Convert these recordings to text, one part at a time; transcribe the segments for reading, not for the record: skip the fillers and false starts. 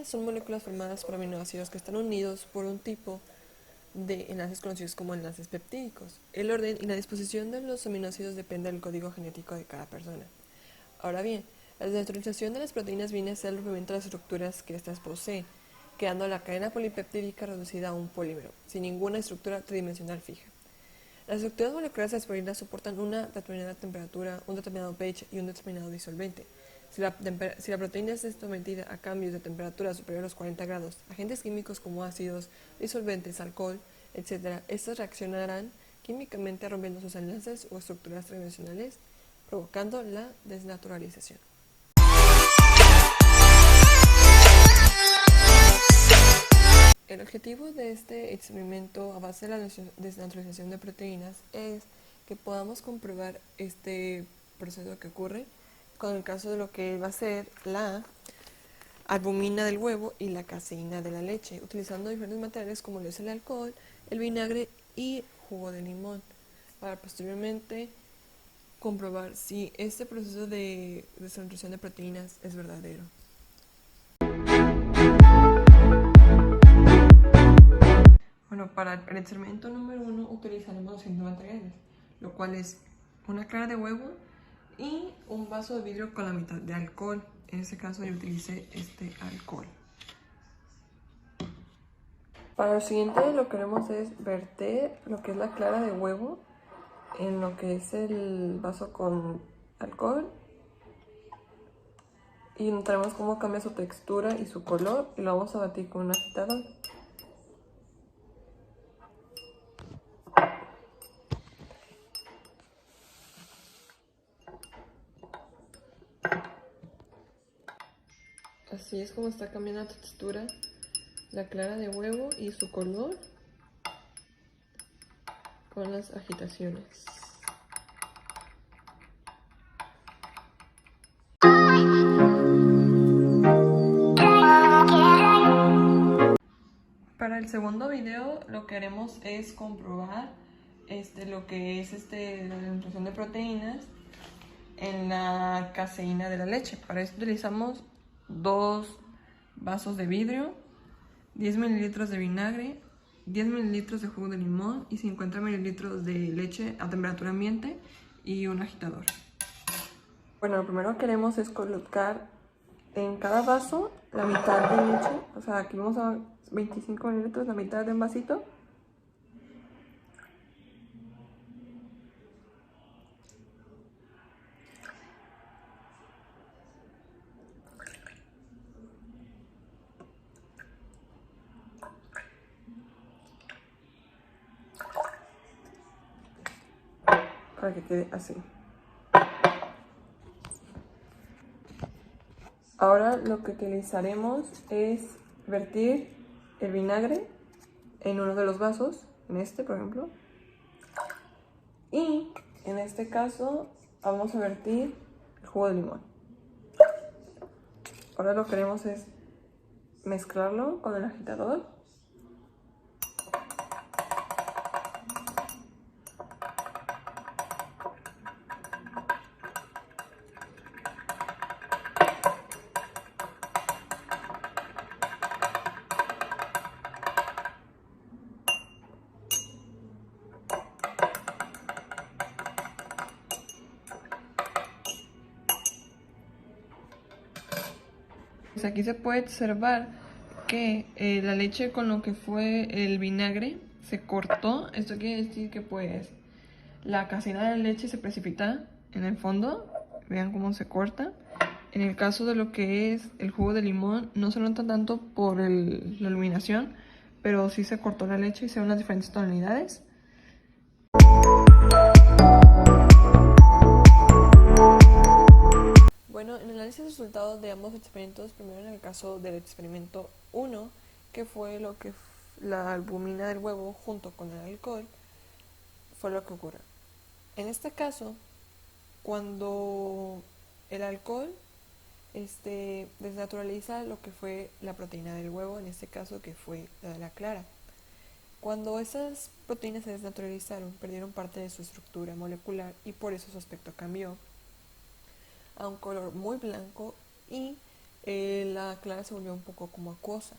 proteínas son moléculas formadas por aminoácidos que están unidos por un tipo de enlaces conocidos como enlaces peptídicos. El orden y la disposición de los aminoácidos depende del código genético de cada persona. Ahora bien, la desnaturalización de las proteínas viene a ser el rompimiento de las estructuras que éstas poseen, quedando la cadena polipeptídica reducida a un polímero, sin ninguna estructura tridimensional fija. Las estructuras moleculares de las proteínas soportan una determinada temperatura, un determinado pH y un determinado disolvente. Si la proteína es sometida a cambios de temperatura superior a los 40 grados, agentes químicos como ácidos, disolventes, alcohol, etc., estos reaccionarán químicamente rompiendo sus enlaces o estructuras tridimensionales, provocando la desnaturalización. El objetivo de este experimento a base de la desnaturalización de proteínas es que podamos comprobar este proceso que ocurre con el caso de lo que va a ser la albumina del huevo y la caseína de la leche, utilizando diferentes materiales como lo es el alcohol, el vinagre y jugo de limón, para posteriormente comprobar si este proceso de desnaturalización de proteínas es verdadero. Bueno, para el experimento número 1 utilizaremos los siguientes materiales, lo cual es una clara de huevo y un vaso de vidrio con la mitad de alcohol. En este caso yo utilicé este alcohol. Para lo siguiente lo que haremos es verter lo que es la clara de huevo en lo que es el vaso con alcohol y notaremos cómo cambia su textura y su color y lo vamos a batir con un agitador. Así es como está cambiando la textura, la clara de huevo y su color con las agitaciones. Para el segundo video lo que haremos es comprobar lo que es la concentración de proteínas en la caseína de la leche. Para eso utilizamos 2 vasos de vidrio, 10 mililitros de vinagre, 10 mililitros de jugo de limón y 50 mililitros de leche a temperatura ambiente y un agitador. Bueno, lo primero que haremos es colocar en cada vaso la mitad de leche, o sea, aquí vamos a 25 mililitros, la mitad de un vasito. Para que quede así. Ahora lo que utilizaremos es vertir el vinagre en uno de los vasos, en este por ejemplo, y en este caso vamos a vertir el jugo de limón. Ahora lo que haremos es mezclarlo con el agitador. Pues aquí se puede observar que la leche con lo que fue el vinagre se cortó. Esto quiere decir que pues la caseína de la leche se precipita en el fondo. Vean cómo se corta. En el caso de lo que es el jugo de limón, no se nota tanto por la iluminación, pero sí se cortó la leche y se ven las diferentes tonalidades. Bueno, en el análisis de resultados de ambos experimentos, primero en el caso del experimento 1, que fue lo que la albumina del huevo junto con el alcohol, fue lo que ocurre. En este caso, cuando el alcohol desnaturaliza lo que fue la proteína del huevo, en este caso que fue la de la clara. Cuando esas proteínas se desnaturalizaron, perdieron parte de su estructura molecular y por eso su aspecto cambió a un color muy blanco y la clara se volvió un poco como acuosa.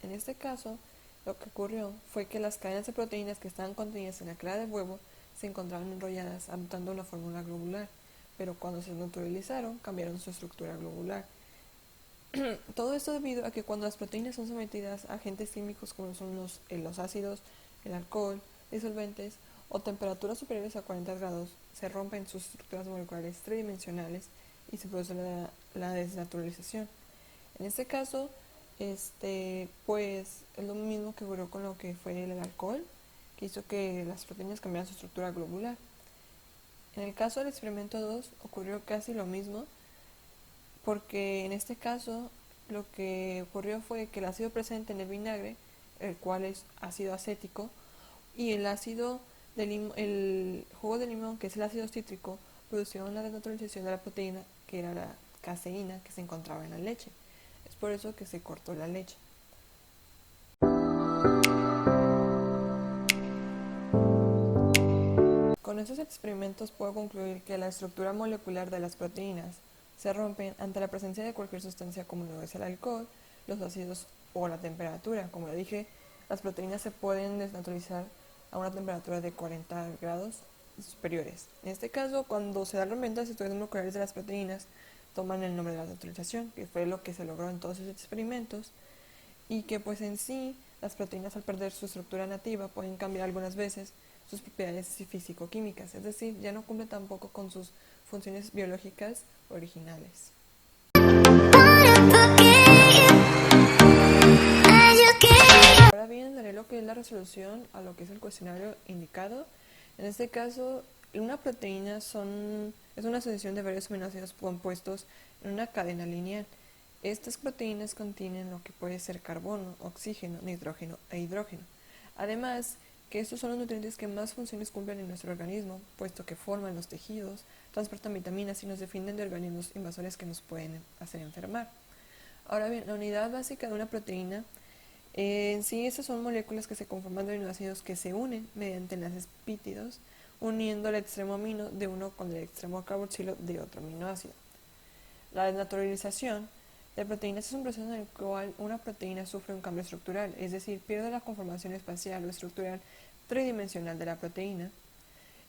En este caso, lo que ocurrió fue que las cadenas de proteínas que estaban contenidas en la clara del huevo se encontraban enrolladas adoptando una fórmula globular, pero cuando se naturalizaron cambiaron su estructura globular. Todo esto debido a que cuando las proteínas son sometidas a agentes químicos como son los ácidos, el alcohol, disolventes o temperaturas superiores a 40 grados, se rompen sus estructuras moleculares tridimensionales y se produce la desnaturalización. En este caso, pues es lo mismo que ocurrió con lo que fue el alcohol, que hizo que las proteínas cambiaran su estructura globular. En el caso del experimento 2 ocurrió casi lo mismo, porque en este caso lo que ocurrió fue que el ácido presente en el vinagre, el cual es ácido acético, y el jugo de limón, que es el ácido cítrico, producieron la desnaturalización de la proteína, que era la caseína que se encontraba en la leche. Es por eso que se cortó la leche. Con estos experimentos puedo concluir que la estructura molecular de las proteínas se rompen ante la presencia de cualquier sustancia como lo es el alcohol, los ácidos o la temperatura. Como ya dije, las proteínas se pueden desnaturalizar a una temperatura de 40 grados superiores. En este caso, cuando se da el rompimiento de las estructuras moleculares de las proteínas, toman el nombre de la naturalización, que fue lo que se logró en todos esos experimentos, y que pues en sí las proteínas al perder su estructura nativa pueden cambiar algunas veces sus propiedades físico-químicas, es decir, ya no cumple tampoco con sus funciones biológicas originales. Ahora bien, daré lo que es la resolución a lo que es el cuestionario indicado. En este caso, una proteína es una asociación de varios aminoácidos compuestos en una cadena lineal. Estas proteínas contienen lo que puede ser carbono, oxígeno, nitrógeno e hidrógeno. Además, que estos son los nutrientes que más funciones cumplen en nuestro organismo, puesto que forman los tejidos, transportan vitaminas y nos defienden de organismos invasores que nos pueden hacer enfermar. Ahora bien, la unidad básica de una proteína, en sí estas son moléculas que se conforman de aminoácidos que se unen mediante enlaces péptidos, uniendo el extremo amino de uno con el extremo carboxilo de otro aminoácido. La desnaturalización de proteínas es un proceso en el cual una proteína sufre un cambio estructural, es decir, pierde la conformación espacial o estructural tridimensional de la proteína,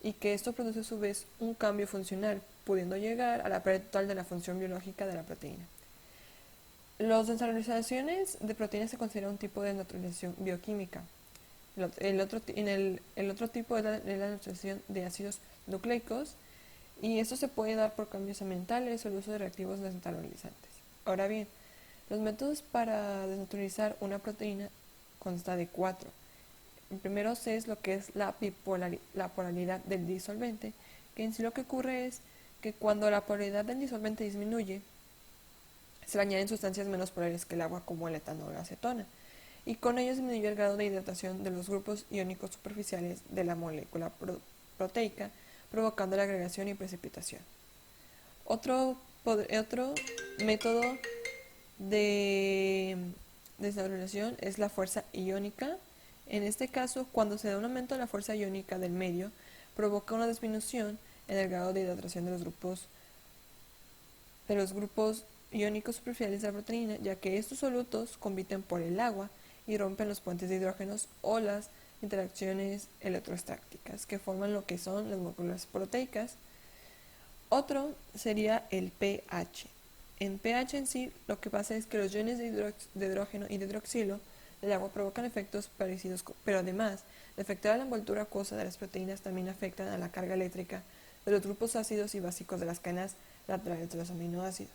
y que esto produce a su vez un cambio funcional, pudiendo llegar a la pérdida total de la función biológica de la proteína. Las desnaturalizaciones de proteínas se considera un tipo de desnaturalización bioquímica. El otro tipo es la desnaturalización de ácidos nucleicos, y esto se puede dar por cambios ambientales o el uso de reactivos desnaturalizantes. Ahora bien, los métodos para desnaturalizar una proteína consta de 4. El primero es lo que es la polaridad del disolvente, que en sí lo que ocurre es que cuando la polaridad del disolvente disminuye, se le añaden sustancias menos polares que el agua como el etanol o la acetona, y con ello disminuye el grado de hidratación de los grupos iónicos superficiales de la molécula proteica, provocando la agregación y precipitación. Otro método de desnaturalización es la fuerza iónica. En este caso, cuando se da un aumento de la fuerza iónica del medio, provoca una disminución en el grado de hidratación de los grupos iónicos superficiales de la proteína, ya que estos solutos compiten por el agua y rompen los puentes de hidrógenos o las interacciones electrostáticas que forman lo que son las moléculas proteicas. Otro sería el pH. En pH en sí, lo que pasa es que los iones de hidrógeno y de hidroxilo del agua provocan efectos parecidos, pero además de afectar a la envoltura acuosa de las proteínas, también afectan a la carga eléctrica de los grupos ácidos y básicos de las cadenas laterales de los aminoácidos.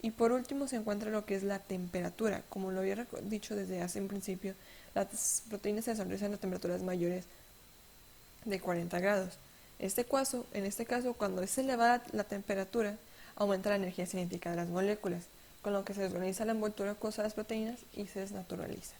Y por último se encuentra lo que es la temperatura. Como lo había dicho desde hace un principio, las proteínas se desarrollan a temperaturas mayores de 40 grados. En este caso, cuando es elevada la temperatura, aumenta la energía cinética de las moléculas, con lo que se desorganiza la envoltura acuosa de las proteínas y se desnaturaliza.